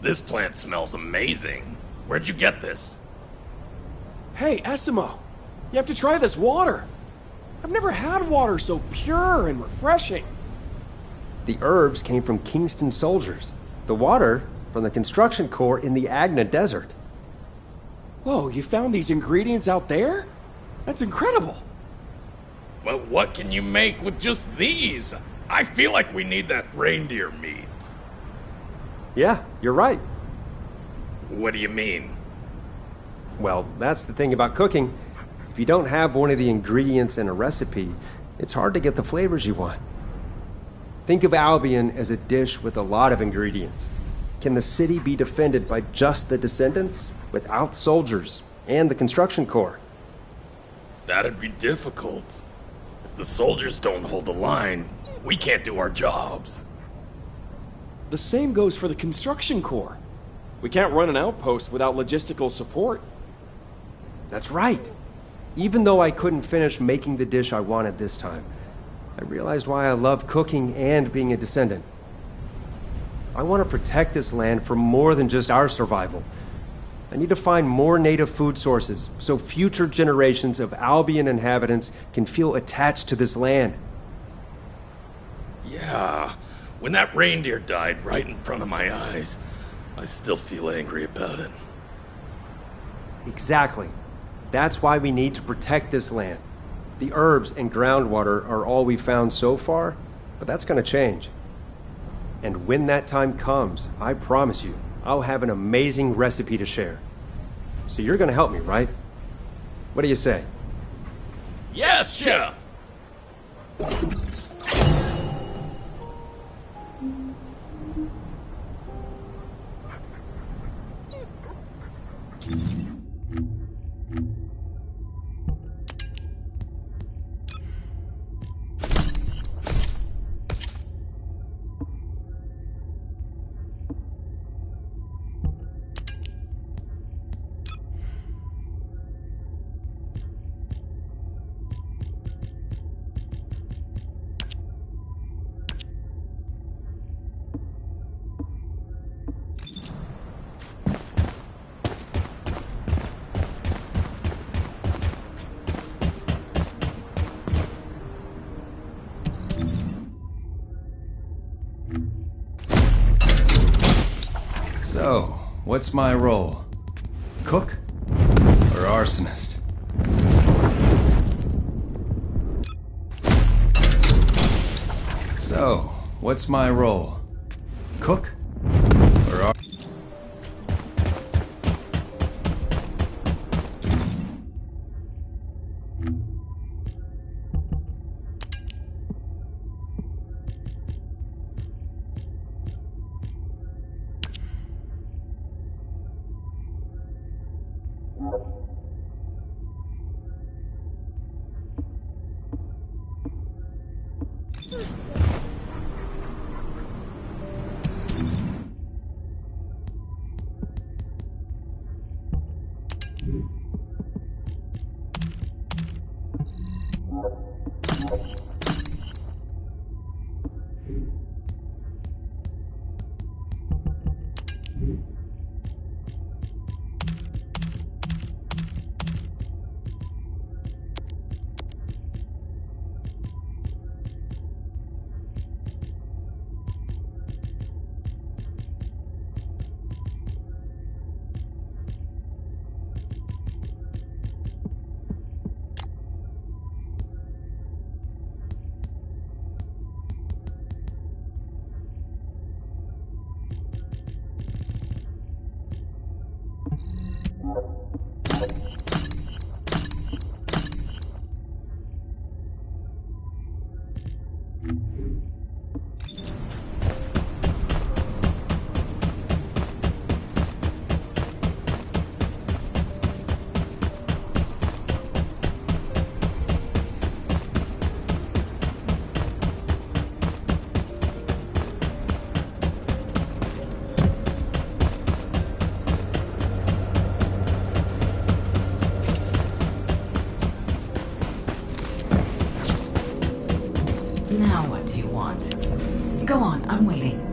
This plant smells amazing. Where'd you get this? Hey, Essimo, you have to try this water. I've never had water so pure and refreshing. The herbs came from Kingston soldiers. The water from the construction corps in the Agna Desert. Whoa, you found these ingredients out there? That's incredible. But what can you make with just these? I feel like we need that reindeer meat. Yeah, you're right. What do you mean? Well, that's the thing about cooking. If you don't have one of the ingredients in a recipe, it's hard to get the flavors you want. Think of Albion as a dish with a lot of ingredients. Can the city be defended by just the descendants, without soldiers and the construction corps? That'd be difficult. If the soldiers don't hold the line, we can't do our jobs. The same goes for the construction corps. We can't run an outpost without logistical support. That's right. Even though I couldn't finish making the dish I wanted this time, I realized why I love cooking and being a descendant. I want to protect this land for more than just our survival. I need to find more native food sources so future generations of Albion inhabitants can feel attached to this land. Yeah, When that reindeer died right in front of my eyes, I still feel angry about it. Exactly. That's why we need to protect this land. The herbs and groundwater are all we've found so far, but that's going to change. And when that time comes, I promise you, I'll have an amazing recipe to share. So you're going to help me, right? What do you say? Yes, Chef! So, what's my role? Cook? Or arsonist? So, what's my role? Cook? Or arsonist? Now what do you want? Go on, I'm waiting.